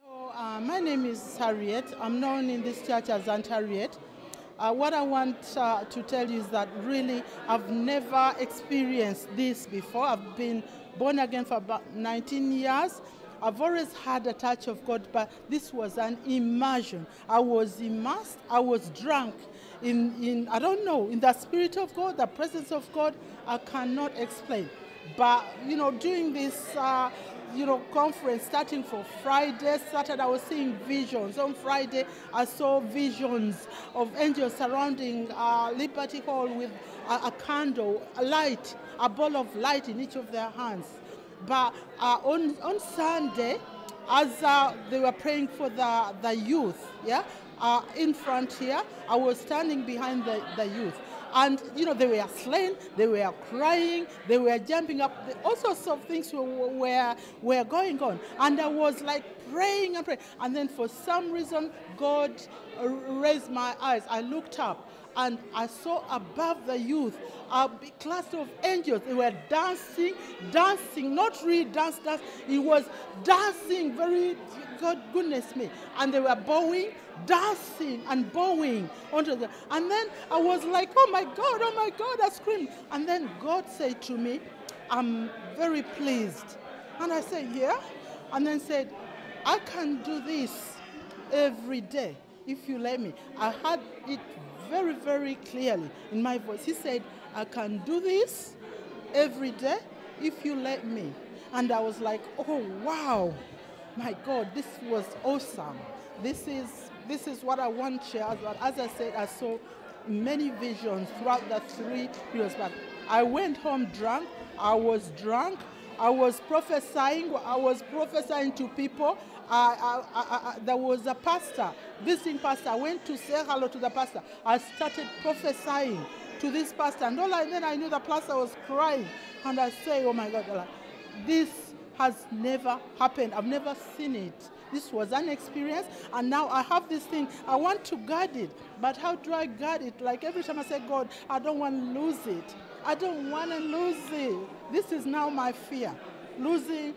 My name is Harriet. I'm known in this church as Aunt Harriet. What I want to tell you is that really I've never experienced this before. I've been born again for about 19 years. I've always had a touch of God, but this was an immersion. I was immersed, I was drunk in I don't know, in the Spirit of God, the presence of God. I cannot explain. But, during this, conference starting for Friday, Saturday, I was seeing visions. On Friday, I saw visions of angels surrounding Liberty Hall with a candle, a light, a ball of light in each of their hands. But on Sunday, as they were praying for the youth, in front here, I was standing behind the youth. And, they were slain, they were crying, they were jumping up, all sorts of things were going on. And I was like praying and praying. And then for some reason, God raised my eyes. I looked up and I saw above the youth a big cluster of angels. They were dancing, not really dance. It was dancing, very, God, goodness me. And they were bowing, dancing and bowing onto the. And then I was like, oh my God, I screamed. And then God said to me, I'm very pleased. And I said, yeah. And then said, I can do this every day if you let me. I had it very, very clearly in my voice. He said, I can do this every day if you let me. And I was like, oh, wow, my God, this was awesome. This is what I want to share. As I said, I saw many visions throughout the 3 periods. But I went home drunk. I was drunk. I was prophesying. To people. There was a pastor, visiting pastor. I went to say hello to the pastor. I started prophesying to this pastor. And then I knew the pastor was crying. And I say, oh my God, this has never happened. I've never seen it. This was an experience, and now I have this thing. I want to guard it, but how do I guard it? Like every time I say, God, I don't want to lose it. I don't want to lose it. This is now my fear. Losing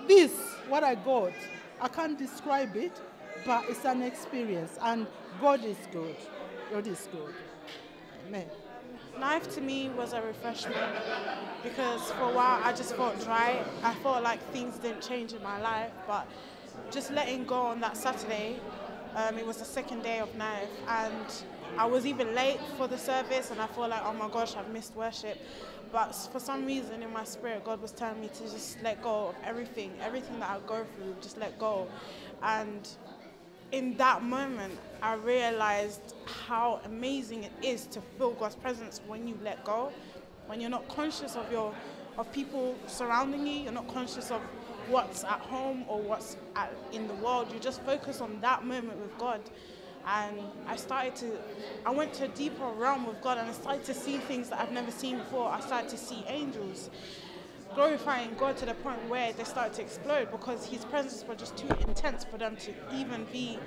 this, what I got. I can't describe it, but it's an experience, and God is good. God is good. Amen. Naioth to me was a refreshment because for a while I just felt dry. I felt like things didn't change in my life, but just letting go on that Saturday, it was the second day of Naioth, and I was even late for the service, and I felt like, oh my gosh, I've missed worship. But for some reason in my spirit, God was telling me to just let go of everything that I go through, just let go. And in that moment, I realized how amazing it is to feel God's presence when you let go, when you're not conscious of people surrounding you, you're not conscious of what's at home or what's in the world. You just focus on that moment with God. And I went to a deeper realm with God, and I started to see things that I've never seen before. I started to see angels glorifying God to the point where they started to explode because his presence was just too intense for them to even be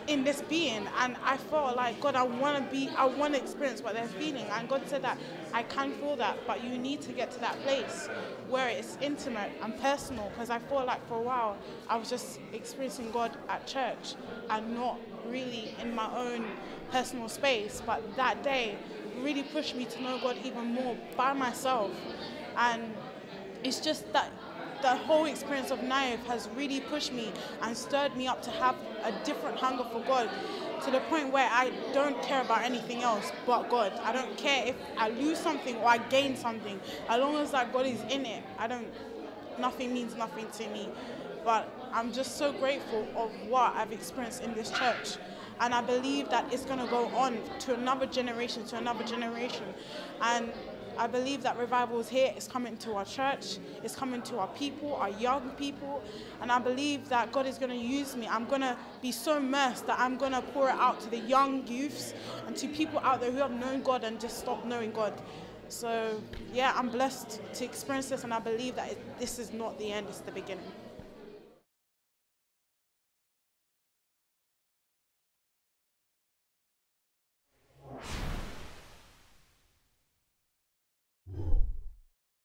in this being. And I felt like, God, I want to experience what they're feeling. And God said that I can feel that, but you need to get to that place where it's intimate and personal, because I felt like for a while I was just experiencing God at church and not really in my own personal space. But that day really pushed me to know God even more by myself. And it's just that the whole experience of Naioth has really pushed me and stirred me up to have a different hunger for God, to the point where I don't care about anything else but God. I don't care if I lose something or I gain something. As long as that God is in it, nothing means nothing to me. But I'm just so grateful of what I've experienced in this church. And I believe that it's going to go on to another generation, And I believe that revival is here. It's coming to our church. It's coming to our people, our young people. And I believe that God is going to use me. I'm going to be so immersed that I'm going to pour it out to the young youths and to people out there who have known God and just stopped knowing God. So, yeah, I'm blessed to experience this, and I believe that this is not the end, it's the beginning.